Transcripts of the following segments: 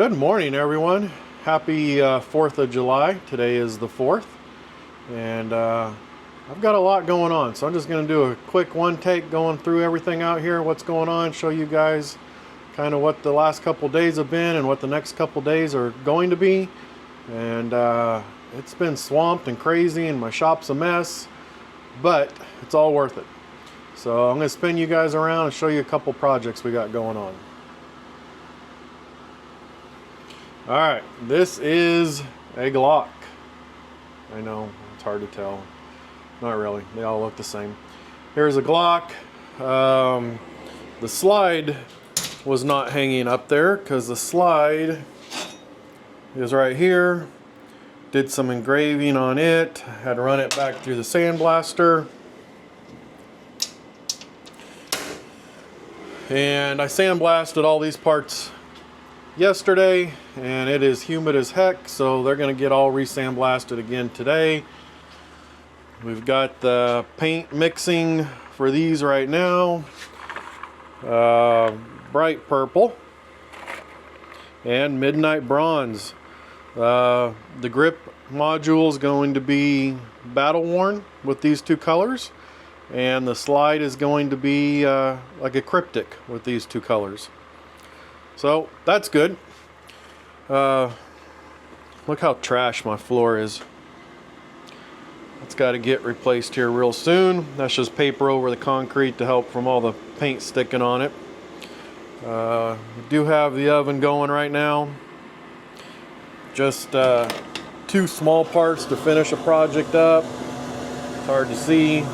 Good morning, everyone. Happy 4th of July. Today is the 4th, and I've got a lot going on, so I'm just going to do a quick one take going through everything out here, what's going on, show you guys kind of what the last couple days have been and what the next couple days are going to be. And it's been swamped and crazy, and my shop's a mess, but it's all worth it. So I'm going to spin you guys around and show you a couple projects we got going on. Alright, this is a Glock. I know, it's hard to tell. Not really, they all look the same. Here's a Glock. The slide was not hanging up there because the slide is right here. Did some engraving on it. Had to run it back through the sandblaster. And I sandblasted all these parts yesterday, and it is humid as heck, so they're going to get all re-sandblasted again today. We've got the paint mixing for these right now. Bright purple and midnight bronze. The grip module is going to be battle worn with these two colors, and the slide is going to be like a cryptic with these two colors. So that's good. Look how trash my floor is. It's got to get replaced here real soon. That's just paper over the concrete to help from all the paint sticking on it. We do have the oven going right now. Just two small parts to finish a project up. It's hard to see.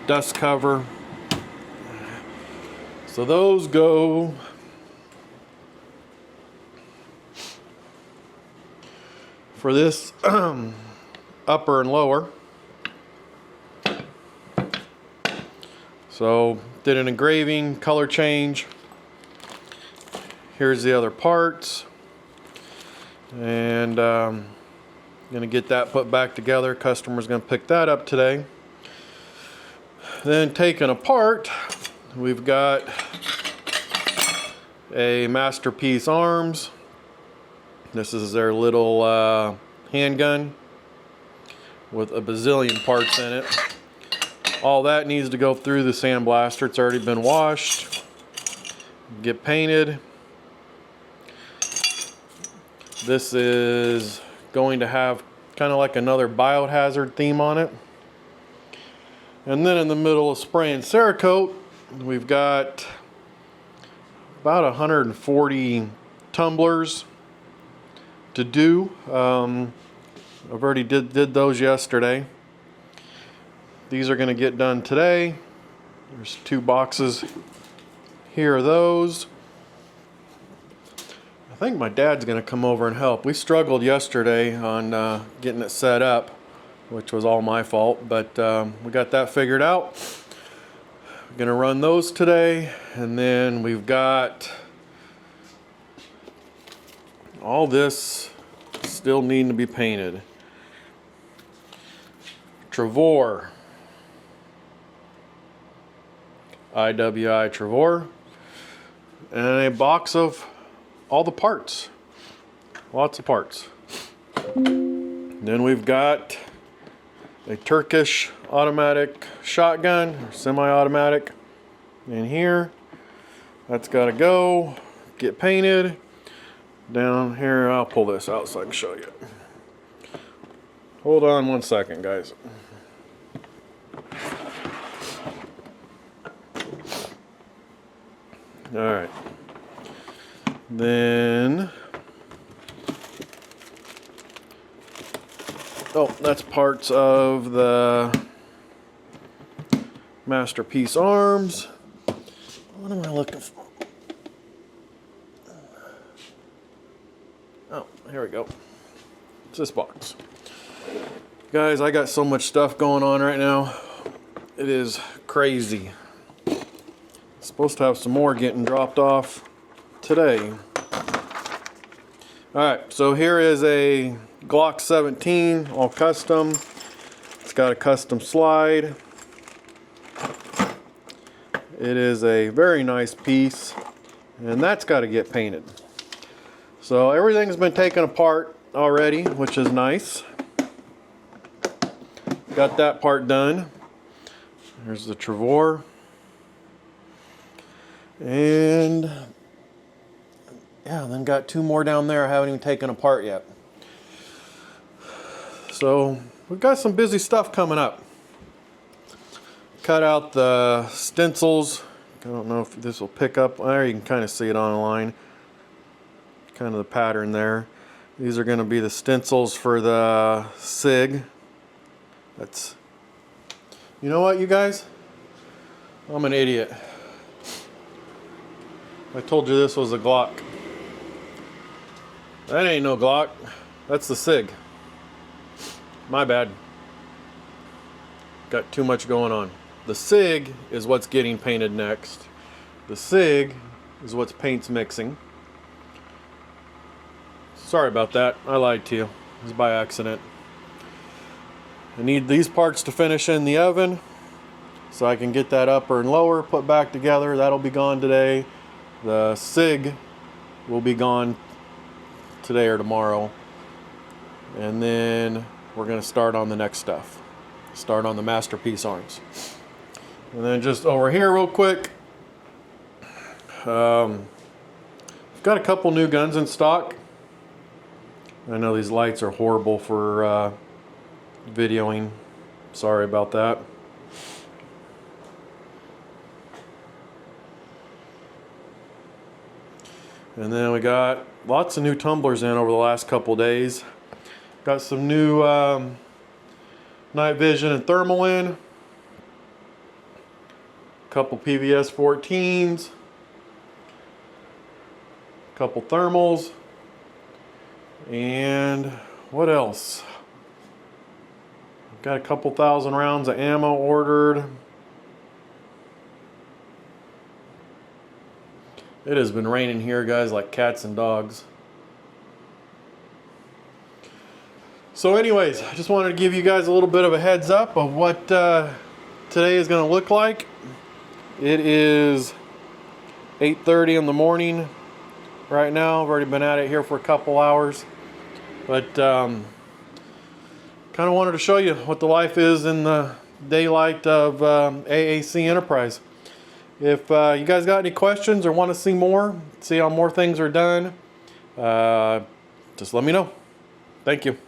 Dust cover. So those go for this upper and lower. So did an engraving, color change. Here's the other parts, and gonna get that put back together. Customer's gonna pick that up today. Then taken apart, we've got a Masterpiece arms. This is their little handgun with a bazillion parts in it. All that needs to go through the sandblaster. It's already been washed. Get painted. This is going to have kind of like another biohazard theme on it. And then in the middle of spraying Cerakote, we've got about 140 tumblers to do. I've already did those yesterday. These are going to get done today. There's two boxes here of those. I think my dad's going to come over and help. We struggled yesterday on getting it set up, which was all my fault, but we got that figured out. We're going to run those today, and then we've got all this still needing to be painted. Trevor, IWI Trevor, and a box of all the parts, lots of parts. Then we've got a Turkish automatic shotgun, or semi-automatic, in here. That's got to go, get painted. Down here, I'll pull this out so I can show you. Hold on one second, guys. All right. Then, oh, that's parts of the Masterpiece arms. What am I looking for? Oh, here we go. It's this box. Guys, I got so much stuff going on right now. It is crazy. Supposed to have some more getting dropped off today. Alright, so here is a Glock 17, all custom. It's got a custom slide. It is a very nice piece, and that's got to get painted. So everything's been taken apart already, which is nice. Got that part done. There's the trevor. And yeah, then got two more down there I haven't even taken apart yet. So we've got some busy stuff coming up. Cut out the stencils. I don't know if this will pick up. There you can kind of see it online. Kind of the pattern there. These are going to be the stencils for the SIG. That's, you know what, you guys? I'm an idiot. I told you this was a Glock. That ain't no Glock. That's the SIG. My bad. Got too much going on. The SIG is what's getting painted next. The SIG is what's paint's mixing. Sorry about that. I lied to you. It was by accident. I need these parts to finish in the oven so I can get that upper and lower put back together. That'll be gone today. The SIG will be gone today or tomorrow. And then we're going to start on the next stuff. Start on the masterpiece arms. And then just over here real quick, got a couple new guns in stock. I know these lights are horrible for videoing. Sorry about that. And then we got lots of new tumblers in over the last couple days. Got some new night vision and thermal in. Couple PVS 14s. Couple thermals. And what else? Got a couple thousand rounds of ammo ordered. It has been raining here, guys, like cats and dogs. So anyways, I just wanted to give you guys a little bit of a heads up of what today is going to look like. It is 8:30 in the morning right now. I've already been at it here for a couple hours. But kind of wanted to show you what the life is in the daylight of AAC Enterprise. If you guys got any questions or want to see more, see how more things are done, just let me know. Thank you.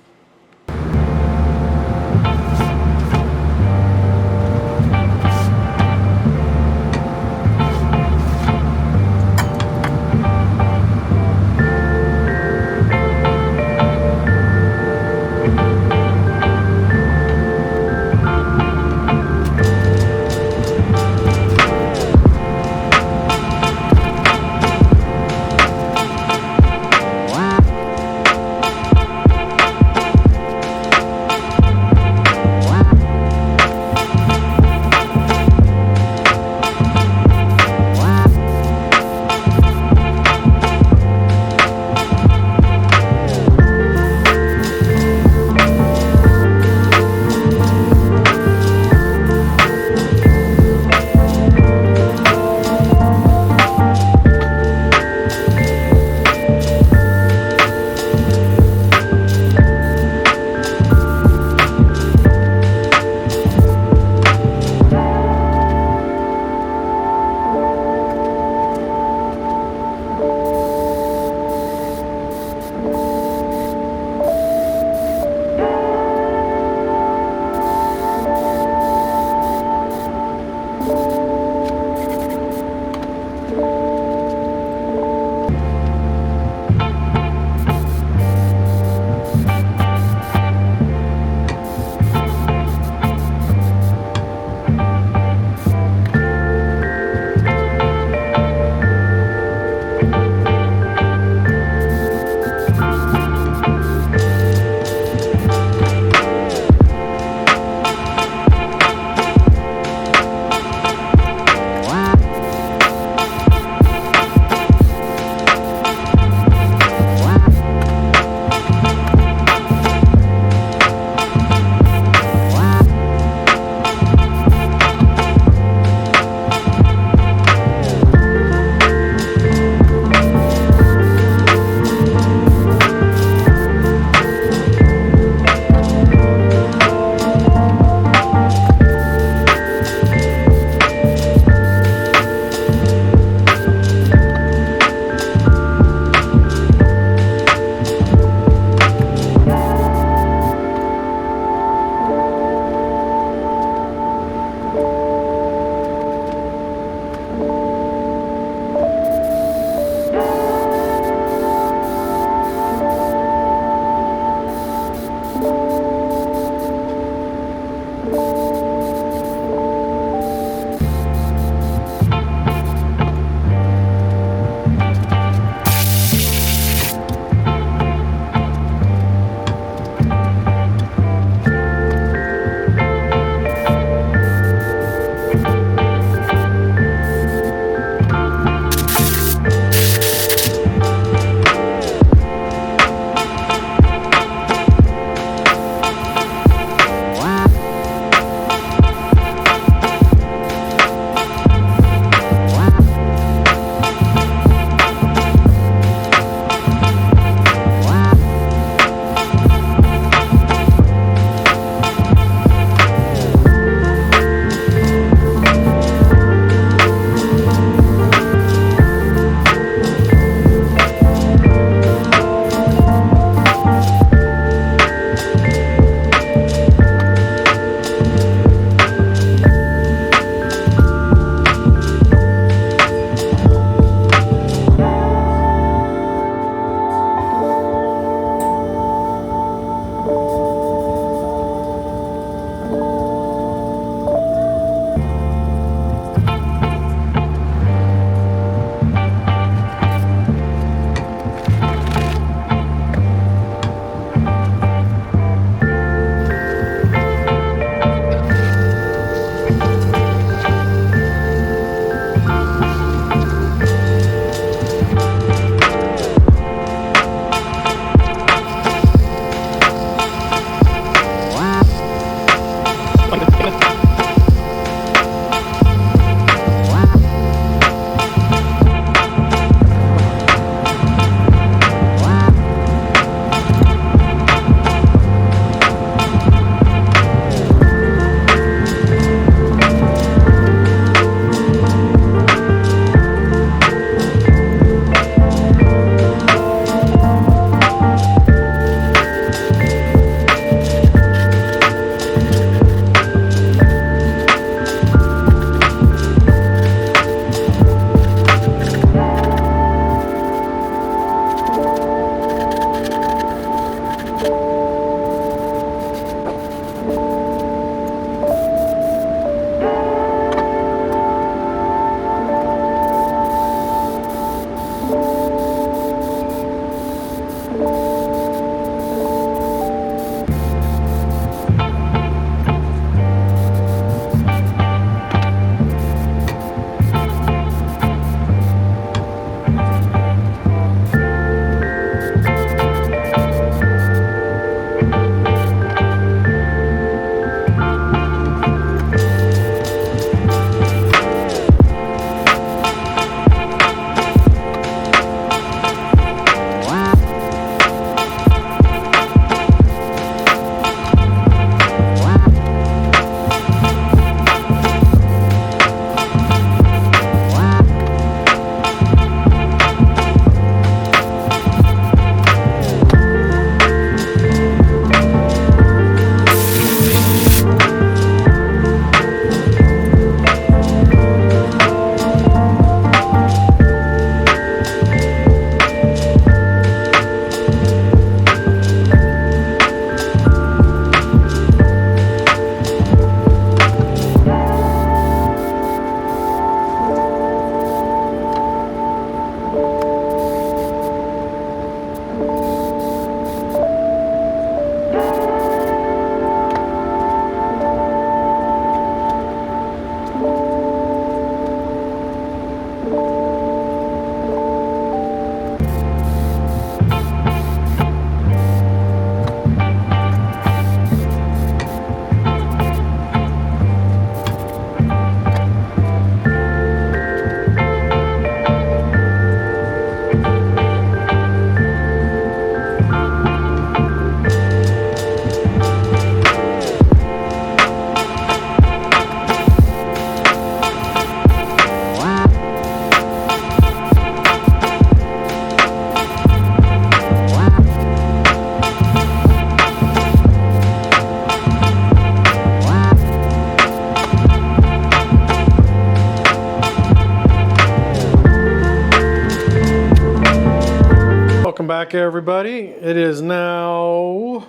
Welcome back, everybody. It is now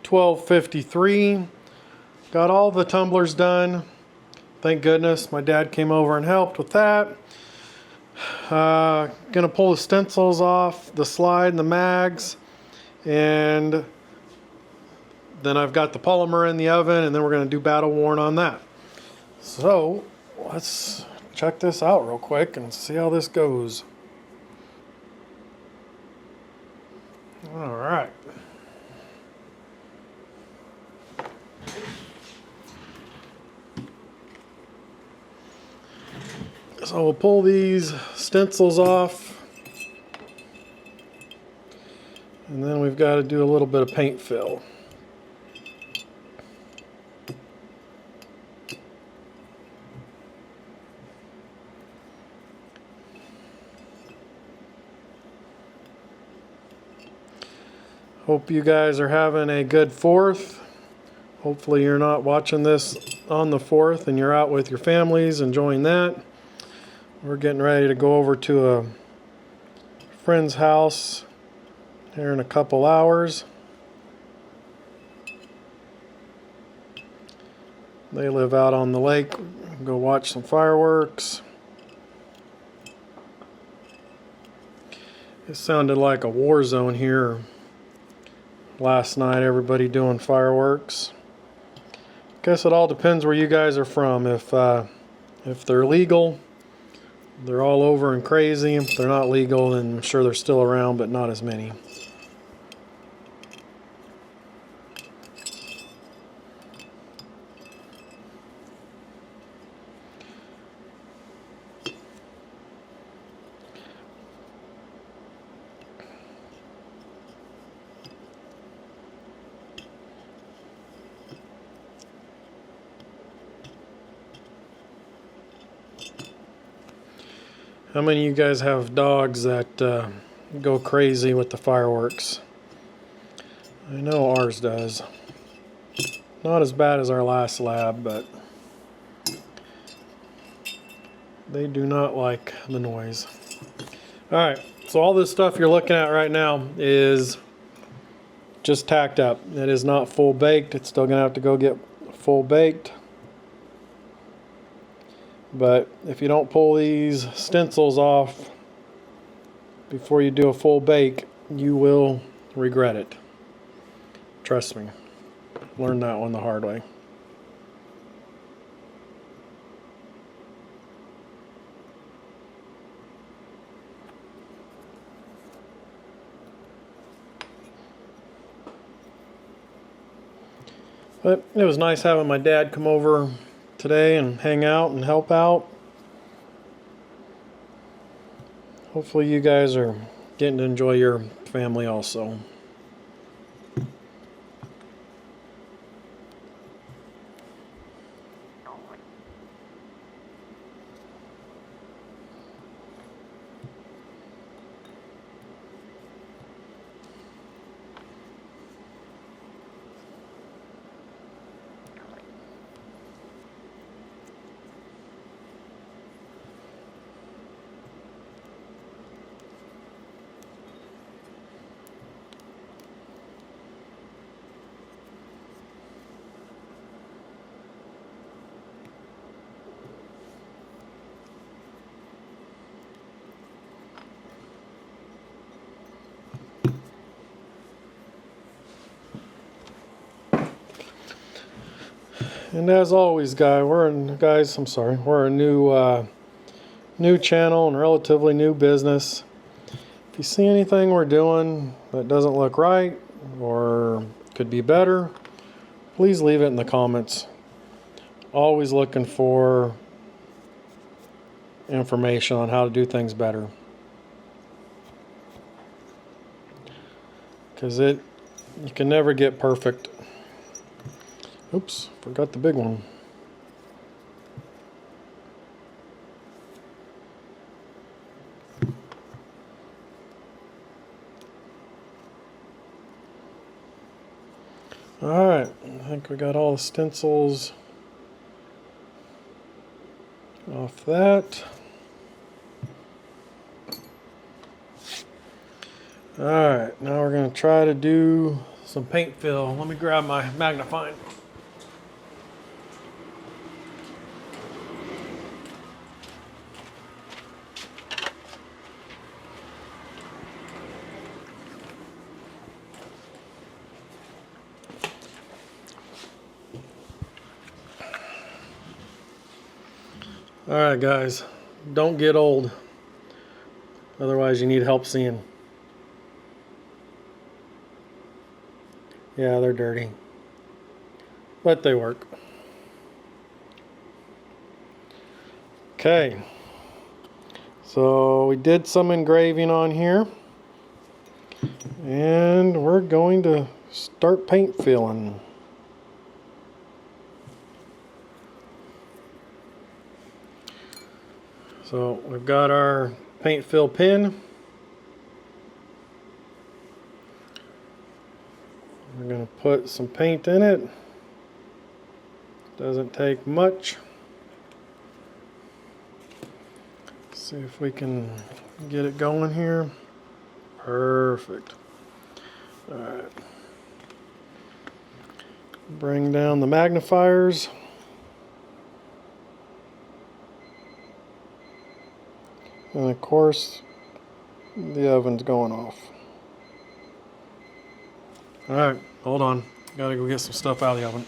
12:53. Got all the tumblers done. Thank goodness my dad came over and helped with that. Gonna pull the stencils off, the slide and the mags, and then I've got the polymer in the oven, and then we're gonna do battle worn on that. So let's check this out real quick and see how this goes. All right. So we'll pull these stencils off, and then we've got to do a little bit of paint fill. Hope you guys are having a good 4th. Hopefully you're not watching this on the 4th and you're out with your families enjoying that. We're getting ready to go over to a friend's house here in a couple hours. They live out on the lake. Go watch some fireworks. It sounded like a war zone here last night, everybody doing fireworks. Guess it all depends where you guys are from. If they're legal, they're all over and crazy. If they're not legal, then I'm sure they're still around, but not as many. How many of you guys have dogs that go crazy with the fireworks? I know ours does. Not as bad as our last lab, but they do not like the noise. Alright, so all this stuff you're looking at right now is just tacked up. It is not full baked. It's still going to have to go get full baked. But if you don't pull these stencils off before you do a full bake, you will regret it. Trust me. Learned that one the hard way. But it was nice having my dad come over today and hang out and help out. Hopefully you guys are getting to enjoy your family also. And as always, guys, we're a new channel and relatively new business. If you see anything we're doing that doesn't look right or could be better, please leave it in the comments. Always looking for information on how to do things better. Because you can never get perfect. Oops, forgot the big one. Alright, I think we got all the stencils off that. Alright, now we're going to try to do some paint fill. Let me grab my magnifying. All right, guys, don't get old. Otherwise, you need help seeing. Yeah, they're dirty, but they work. Okay, so we did some engraving on here, and we're going to start paint filling. So we've got our paint fill pen. We're going to put some paint in it. Doesn't take much. See if we can get it going here. Perfect. All right. Bring down the magnifiers. And of course, the oven's going off. All right, hold on. Gotta go get some stuff out of the oven.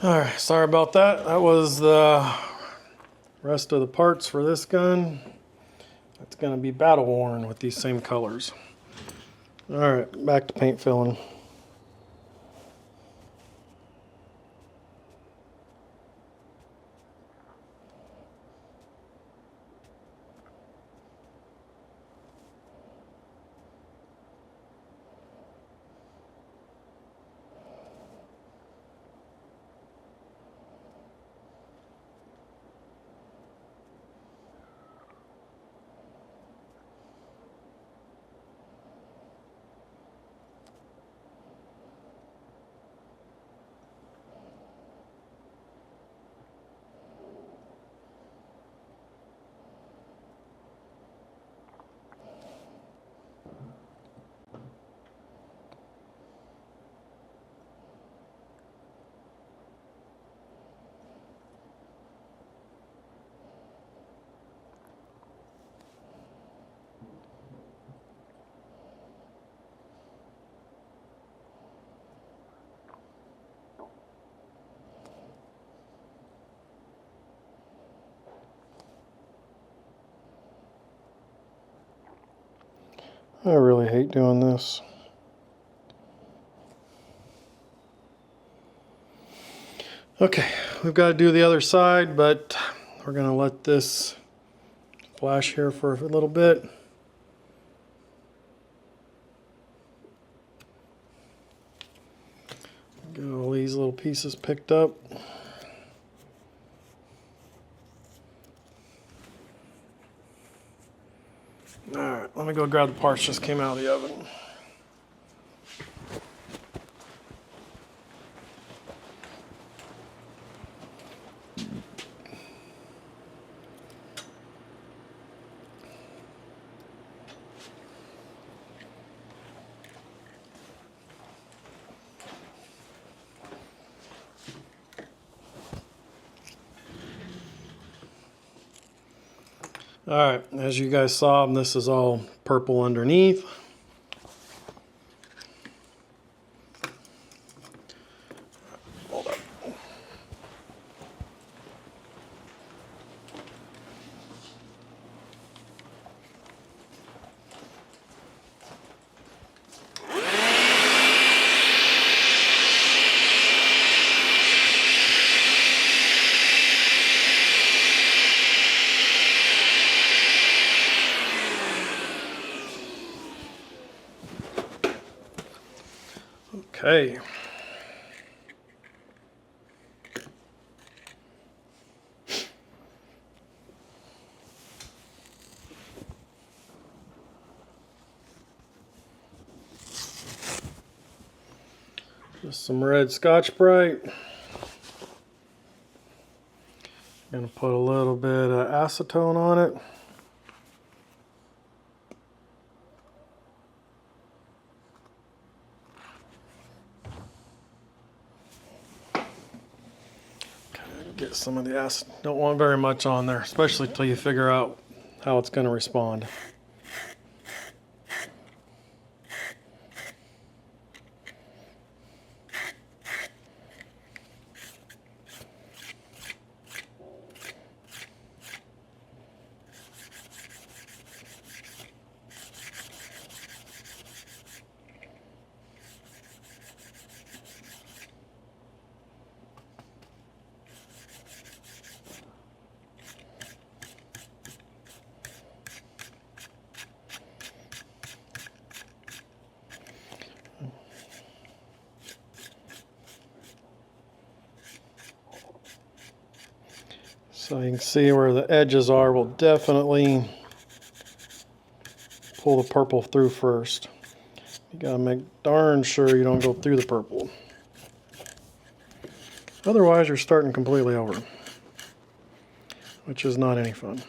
All right, sorry about that. That was the rest of the parts for this gun. It's gonna be battle worn with these same colors. All right, back to paint filling. I really hate doing this. Okay, we've got to do the other side, but we're going to let this flash here for a little bit. Get all these little pieces picked up. Alright, let me go grab the parts just came out of the oven. Alright, as you guys saw, this is all purple underneath. Hold up. Okay. Just some red Scotch-Brite. Gonna put a little bit of acetone on it. Get some of the acid. Don't want very much on there, especially till you figure out how it's going to respond. So you can see where the edges are. We'll definitely pull the purple through first. You gotta make darn sure you don't go through the purple. Otherwise you're starting completely over, which is not any fun.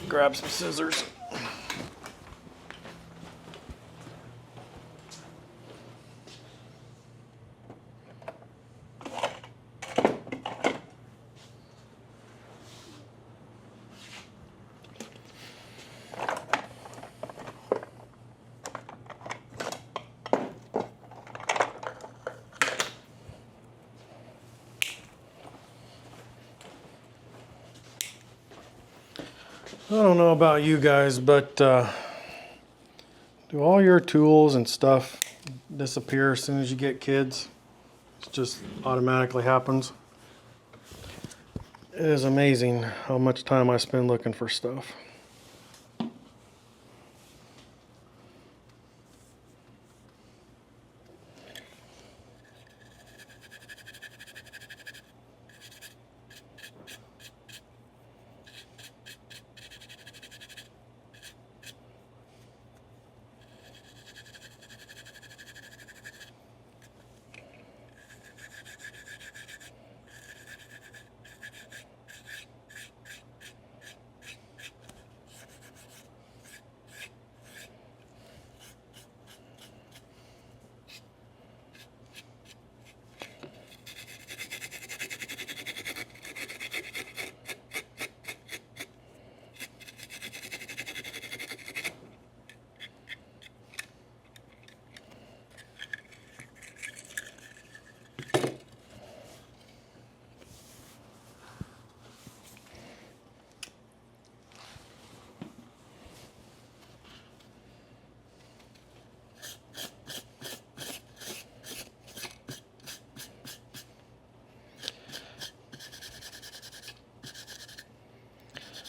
Grab some scissors. I don't know about you guys, but do all your tools and stuff disappear as soon as you get kids? It just automatically happens. It is amazing how much time I spend looking for stuff.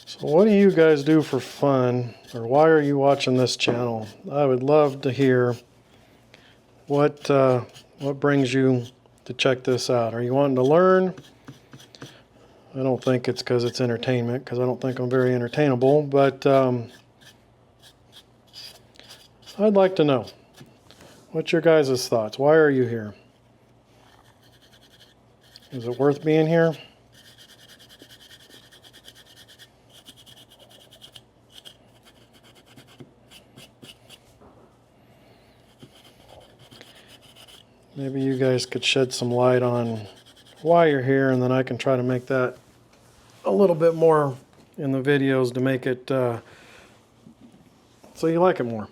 So what do you guys do for fun, or why are you watching this channel? I would love to hear what brings you to check this out. Are you wanting to learn? I don't think it's because it's entertainment, because I don't think I'm very entertainable, but I'd like to know. What's your guys' thoughts? Why are you here? Is it worth being here? Maybe you guys could shed some light on why you're here, and then I can try to make that a little bit more in the videos to make it so you like it more.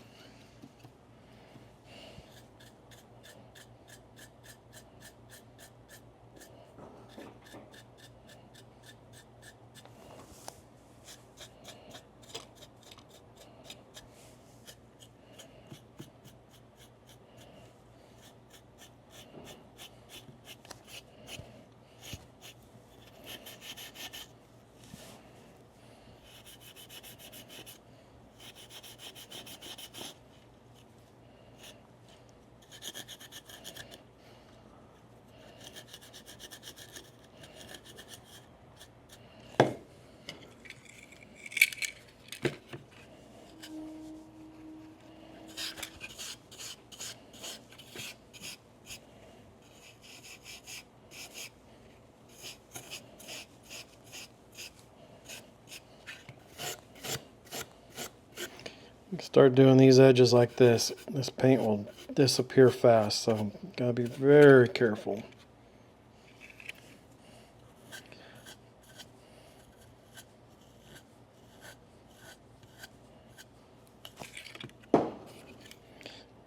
Start doing these edges like this. This paint will disappear fast, so gotta be very careful.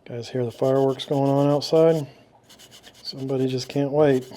Guys hear the fireworks going on outside? Somebody just can't wait.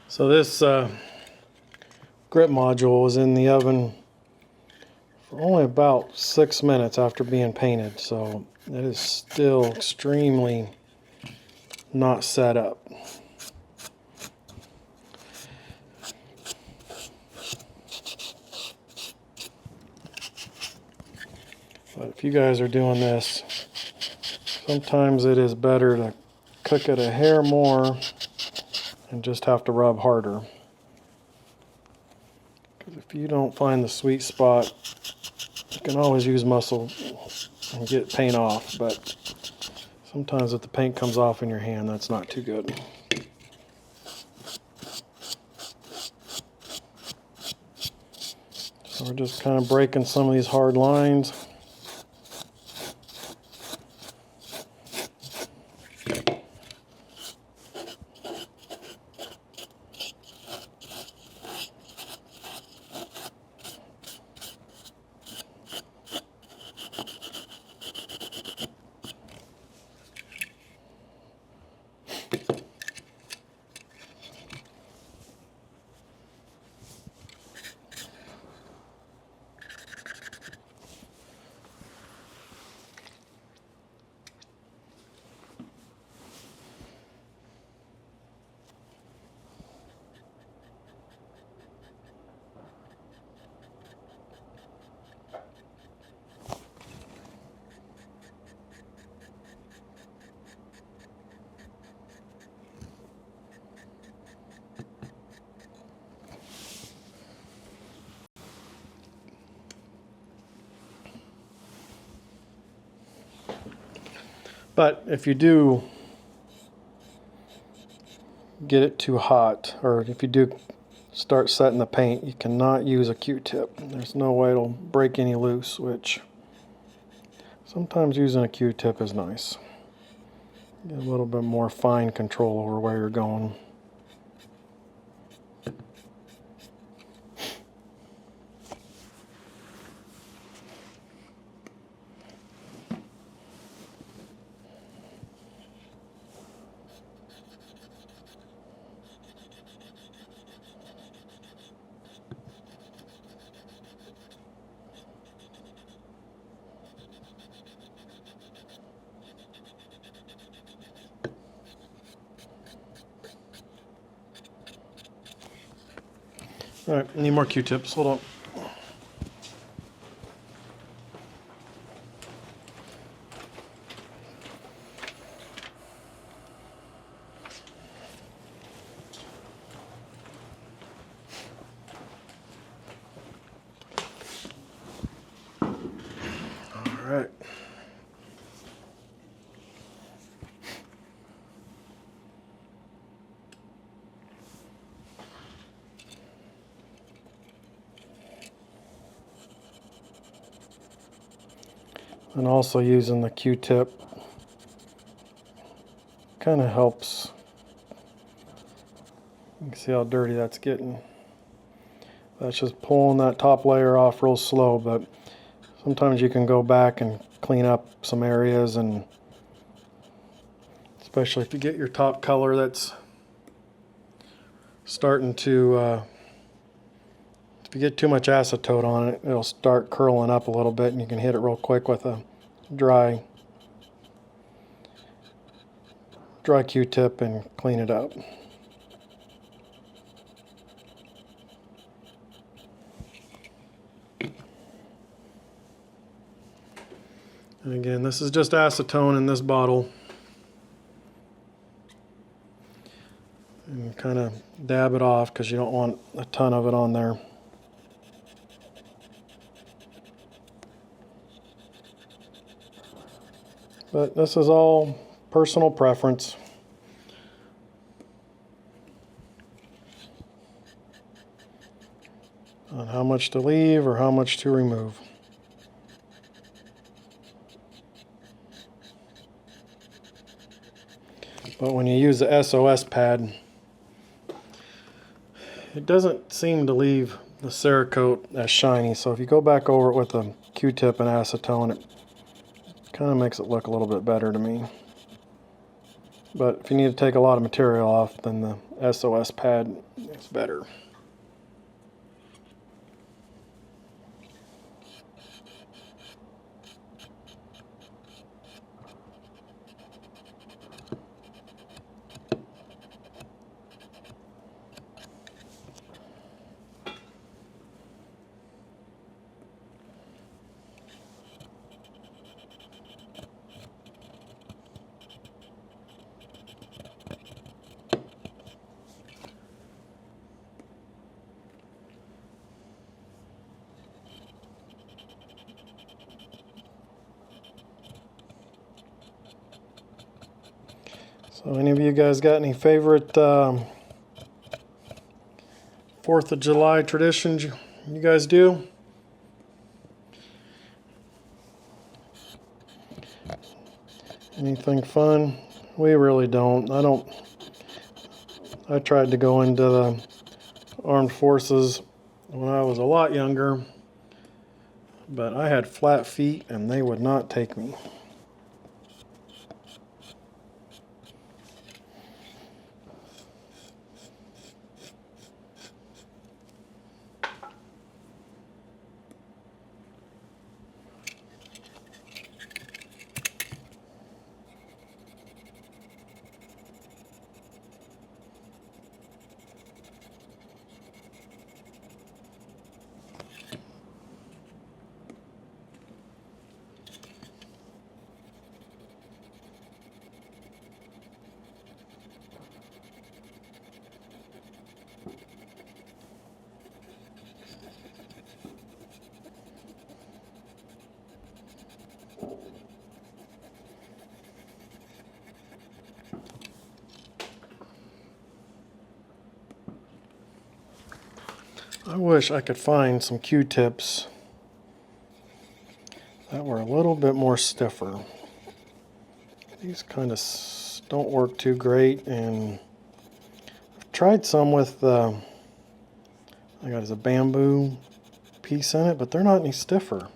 So this grip module was in the oven for only about 6 minutes after being painted, so it is still extremely not set up. But if you guys are doing this, sometimes it is better to cook it a hair more and just have to rub harder. Because if you don't find the sweet spot, you can always use muscle and get paint off, but sometimes if the paint comes off in your hand, that's not too good. So we're just kind of breaking some of these hard lines. But if you do get it too hot, or if you do start setting the paint, you cannot use a Q-tip. There's no way it'll break any loose, which sometimes using a Q-tip is nice. Get a little bit more fine control over where you're going. All right, need more Q-tips. Hold on. All right. And also using the Q-tip kind of helps. You can see how dirty that's getting. That's just pulling that top layer off real slow, but sometimes you can go back and clean up some areas, and especially if you get your top color that's starting to, if you get too much acetone on it, it'll start curling up a little bit, and you can hit it real quick with a dry Q-tip and clean it up. And again, this is just acetone in this bottle. And kind of dab it off because you don't want a ton of it on there. But this is all personal preference. On how much to leave or how much to remove. But when you use the SOS pad, it doesn't seem to leave the Cerakote as shiny. So if you go back over it with a Q-tip and acetone, it kind of makes it look a little bit better to me. But if you need to take a lot of material off, then the SOS pad is better. So any of you guys got any favorite 4th of July traditions you guys do? Anything fun? We really don't. I tried to go into the armed forces when I was a lot younger, but I had flat feet and they would not take me. I wish I could find some Q-tips that were a little bit more stiffer. These kind of don't work too great, and I've tried some with I got a bamboo piece in it, but they're not any stiffer.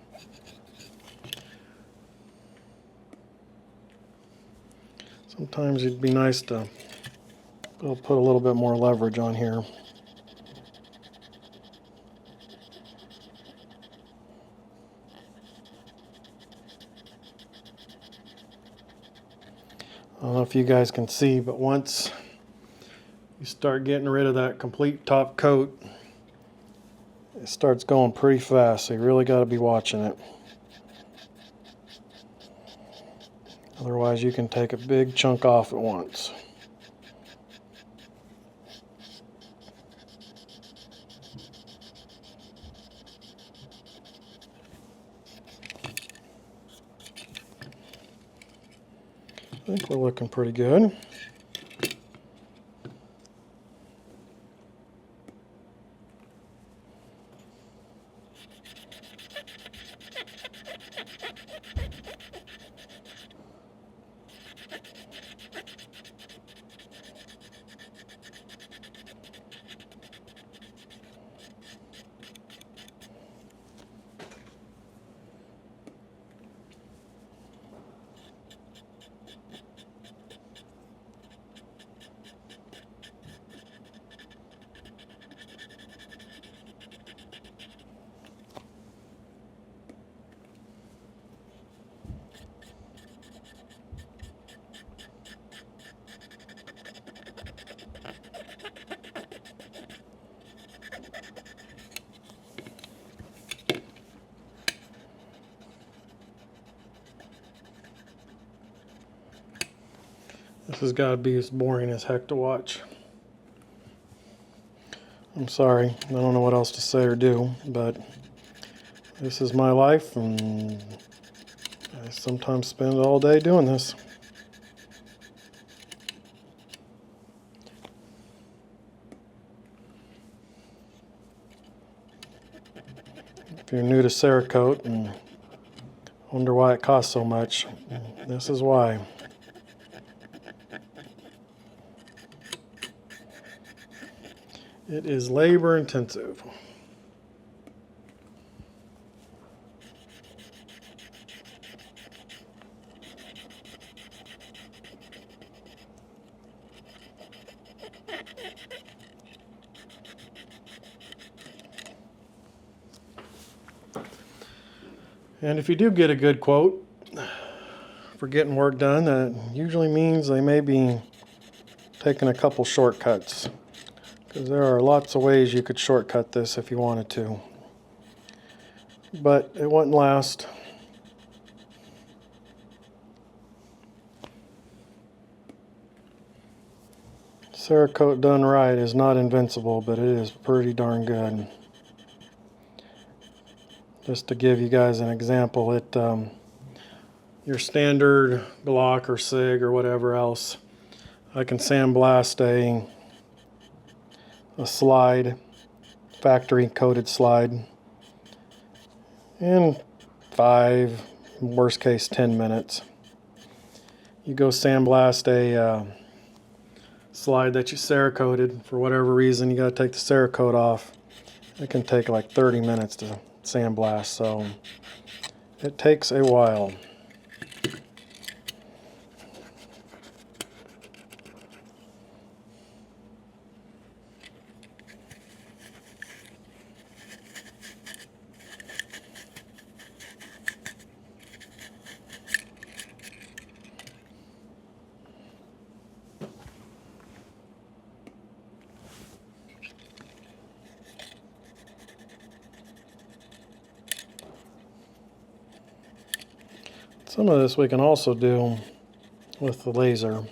Sometimes it'd be nice to put a little bit more leverage on here. I don't know if you guys can see, but once you start getting rid of that complete top coat, it starts going pretty fast, so you really got to be watching it. Otherwise you can take a big chunk off at once. I think we're looking pretty good. This has got to be as boring as heck to watch. I'm sorry, I don't know what else to say or do, but this is my life, and I sometimes spend all day doing this. If you're new to Cerakote and wonder why it costs so much, this is why. It is labor intensive. And if you do get a good quote for getting work done, that usually means they may be taking a couple shortcuts. Because there are lots of ways you could shortcut this if you wanted to. But it wouldn't last. Cerakote done right is not invincible, but it is pretty darn good. Just to give you guys an example, your standard block or SIG or whatever else, I can sandblast a slide, factory coated slide, in 5, worst case 10 minutes. You go sandblast a slide that you Cerakoted, for whatever reason you got to take the Cerakote off. It can take like 30 minutes to sandblast, so it takes a while. Some of this we can also do with the laser,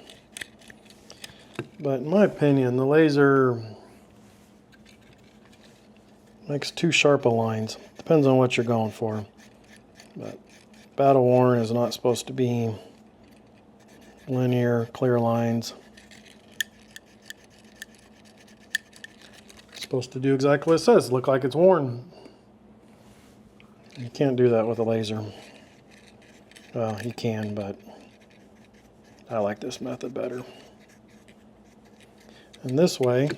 but in my opinion the laser makes too sharp of lines. Depends on what you're going for, but battle worn is not supposed to be linear, clear lines. It's supposed to do exactly what it says, look like it's worn. You can't do that with a laser. Well, you can, but I like this method better. And this way,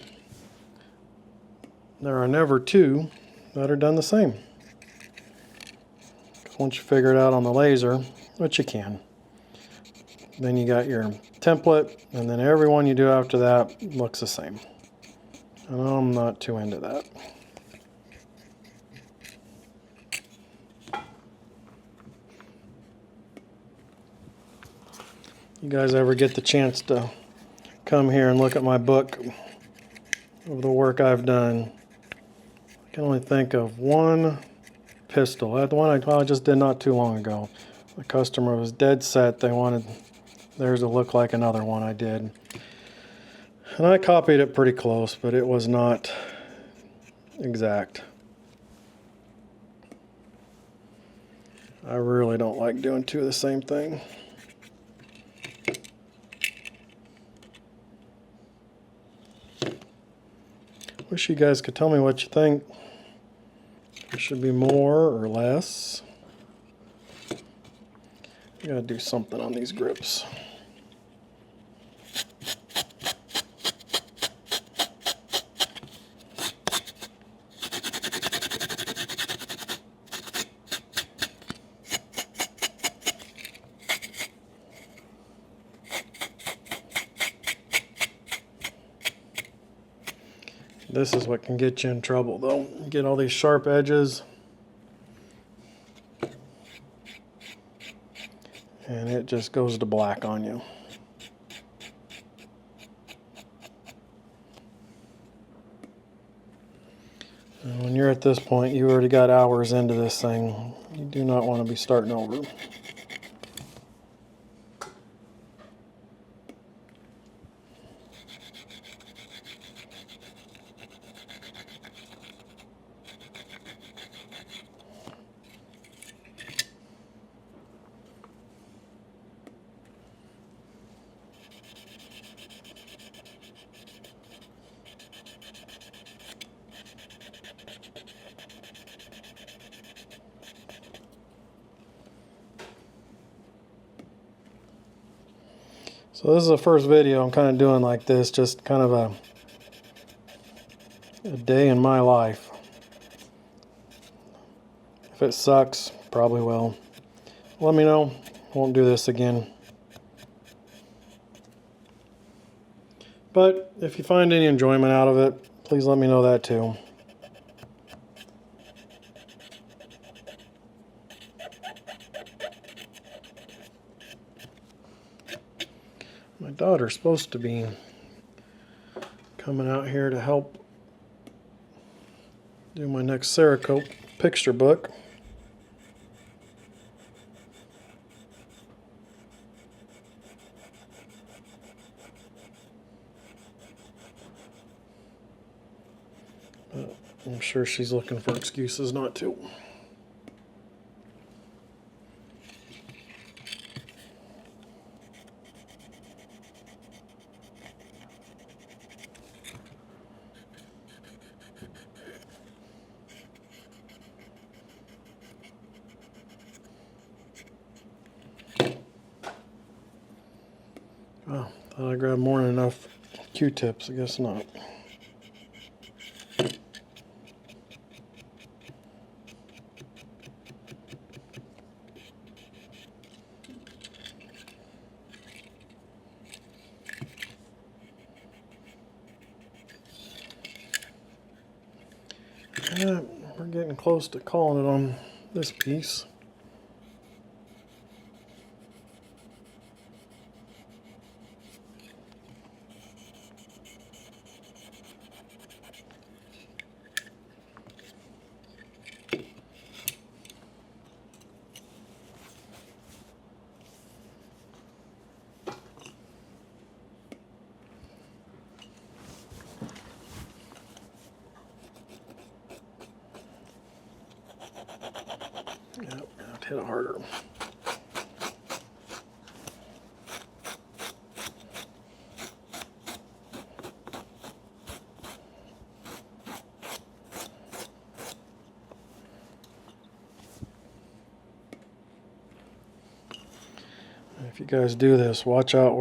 there are never two that are done the same. Once you figure it out on the laser, which you can, then you got your template, and then every one you do after that looks the same. And I'm not too into that. You guys ever get the chance to come here and look at my book of the work I've done, I can only think of one pistol. That one I just did not too long ago. The customer was dead set. They wanted theirs to look like another one I did. And I copied it pretty close, but it was not exact. I really don't like doing two of the same thing. Wish you guys could tell me what you think. There should be more or less. I gotta do something on these grips. This is what can get you in trouble though. You get all these sharp edges and it just goes to black on you. And when you're at this point, you already got hours into this thing. You do not want to be starting over. So this is the first video I'm kind of doing like this, just kind of a day in my life. If it sucks, probably will. Let me know. Won't do this again. But if you find any enjoyment out of it, please let me know that too. My daughter's supposed to be coming out here to help do my next Cerakote picture book. But I'm sure she's looking for excuses not to. Oh, thought I grabbed more than enough Q-tips. I guess not. Yeah, we're getting close to calling it on this piece. Yep, I have to hit it harder. if you guys do this, watch out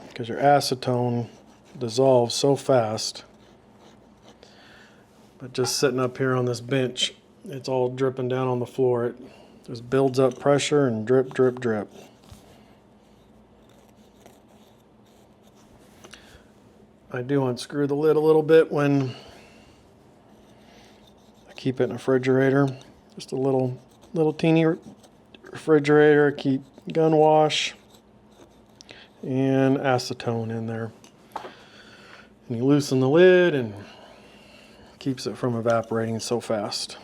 because your acetone dissolves so fast. But just sitting up here on this bench, it's all dripping down on the floor. It just builds up pressure and drip, drip, drip. I do unscrew the lid a little bit when I keep it in a refrigerator. Just a little teeny refrigerator. I keep gun wash and acetone in there. And you loosen the lid and keeps it from evaporating so fast.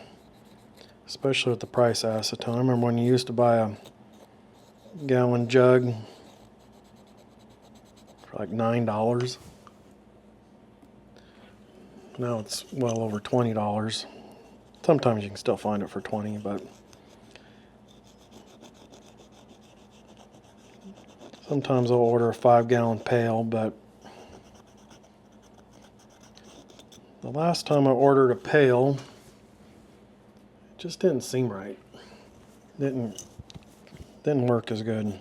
Especially with the price of acetone. I remember when you used to buy a gallon jug for like $9. Now it's well over $20. Sometimes you can still find it for $20, but sometimes I'll order a 5-gallon pail, but the last time I ordered a pail, it just didn't seem right. Didn't work as good.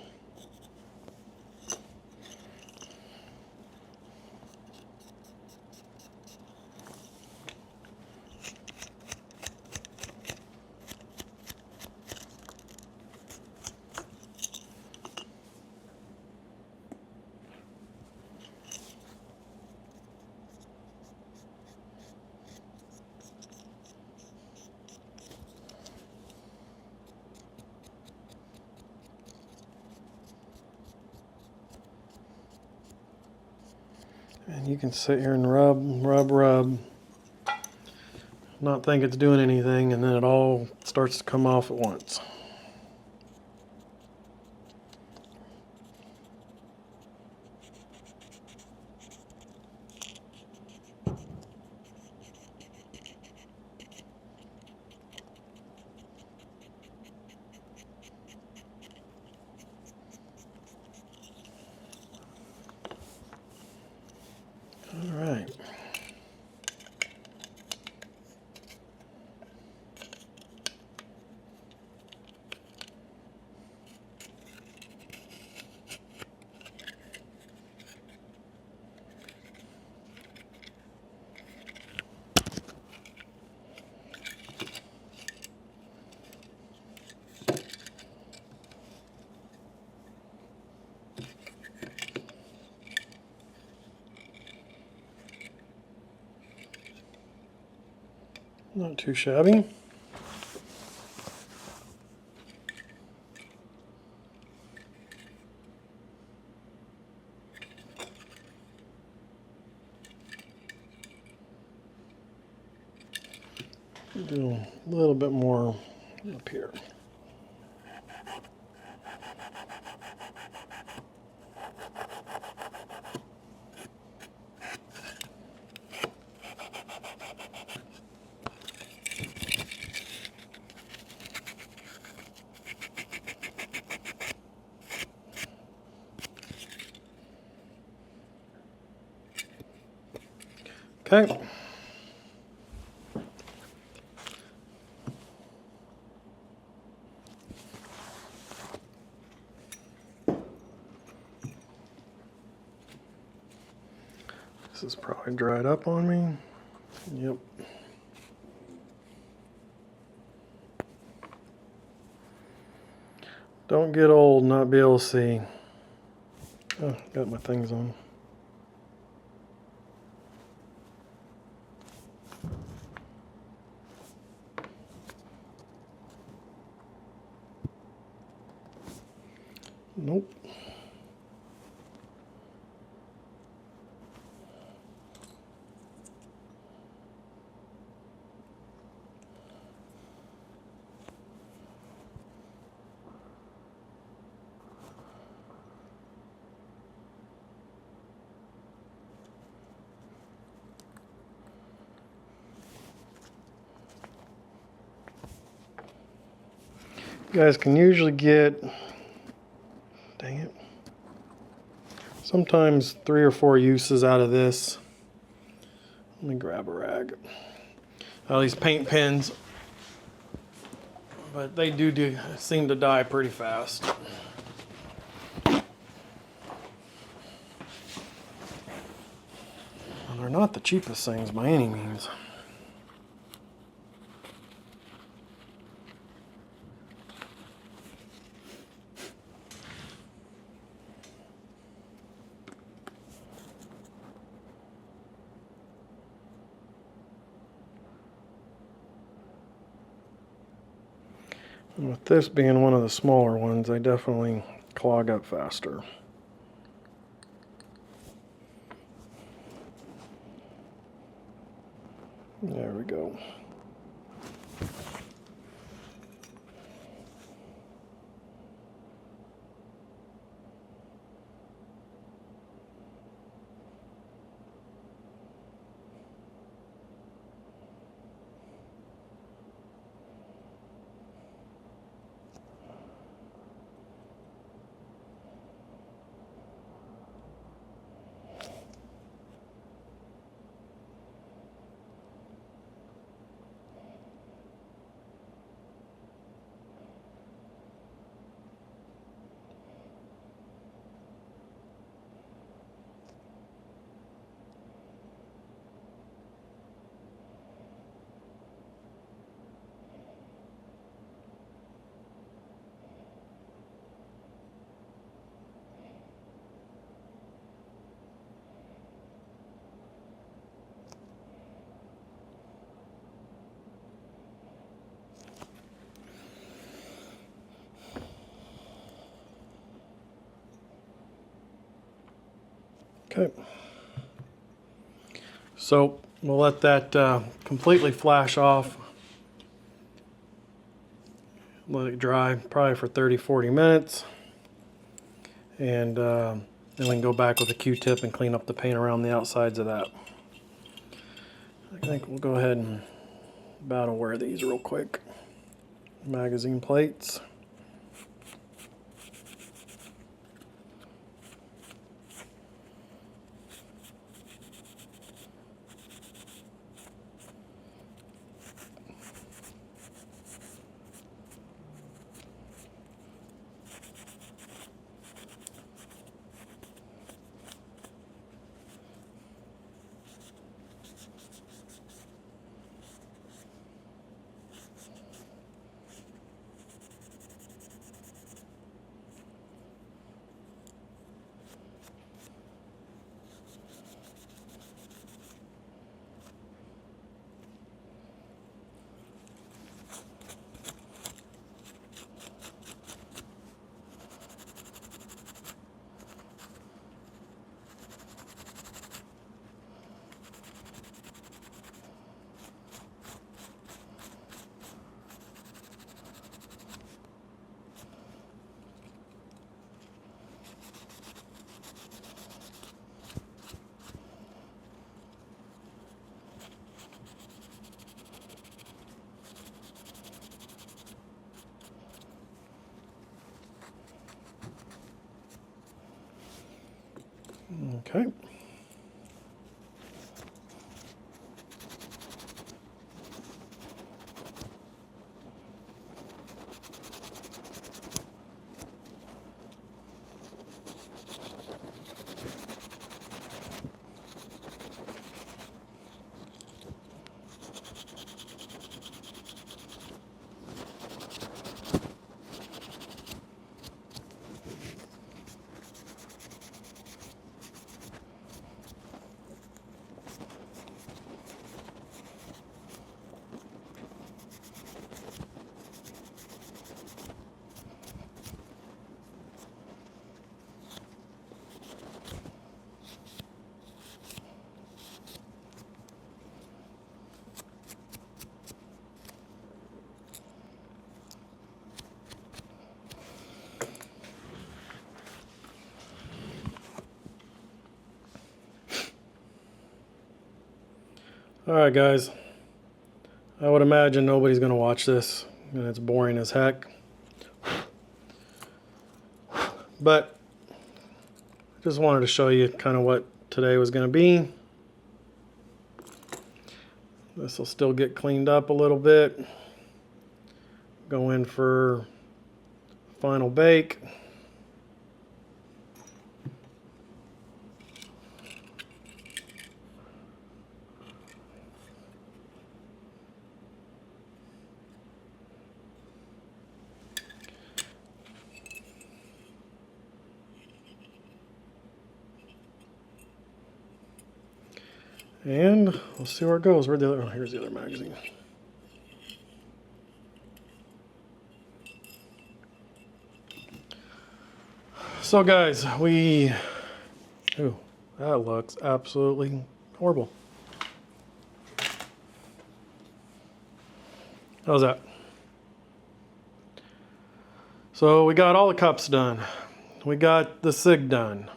And you can sit here and rub, not think it's doing anything, and then it all starts to come off at once. All right. Not too shabby. Do a little bit more up here. Okay. This is probably dried up on me. Yep. Don't get old and not be able to see. Oh, got my things on. Nope. You guys can usually get, dang it, sometimes 3 or 4 uses out of this. Let me grab a rag. Out of these paint pens, but they do seem to die pretty fast. They're not the cheapest things by any means. And with this being one of the smaller ones, they definitely clog up faster. There we go. Okay, so we'll let that completely flash off. Let it dry probably for 30-40 minutes, and then we can go back with a Q-tip and clean up the paint around the outsides of that. I think we'll go ahead and battle wear these real quick. Magazine plates. Okay. Alright guys, I would imagine nobody's going to watch this, and it's boring as heck. But I just wanted to show you kind of what today was going to be. This will still get cleaned up a little bit. Go in for final bake. And we'll see where it goes. Where'd the other, oh, here's the other magazine. So guys, ooh, that looks absolutely horrible. How's that? So we got all the cups done. We got the SIG done.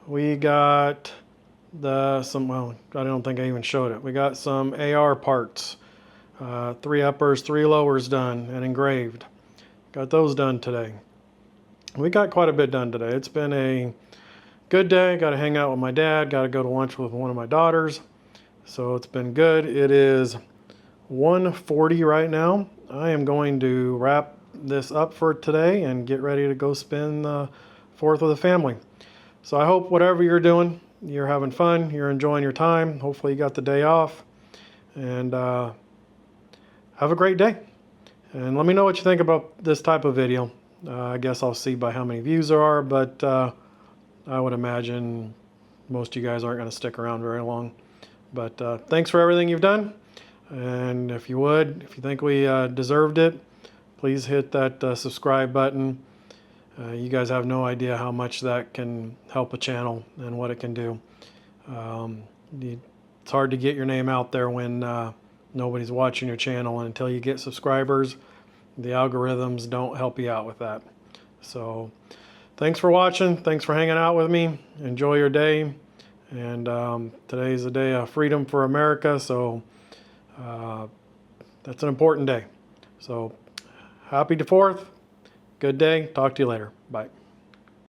We got well, I don't think I even showed it. We got some AR parts. 3 uppers, 3 lowers done and engraved. Got those done today. We got quite a bit done today. It's been a good day. Got to hang out with my dad. Got to go to lunch with one of my daughters. So it's been good. It is 1:40 right now. I am going to wrap this up for today and get ready to go spend the 4th with the family. So I hope whatever you're doing, you're having fun, you're enjoying your time. Hopefully you got the day off. And have a great day. And let me know what you think about this type of video. I guess I'll see by how many views there are, but I would imagine most of you guys aren't going to stick around very long. But thanks for everything you've done. And if you think we deserved it, please hit that subscribe button. You guys have no idea how much that can help a channel and what it can do. It's hard to get your name out there when nobody's watching your channel, and until you get subscribers, the algorithms don't help you out with that. So thanks for watching. Thanks for hanging out with me. Enjoy your day. And today's a day of freedom for America, so that's an important day. So happy 4th. Good day. Talk to you later. Bye.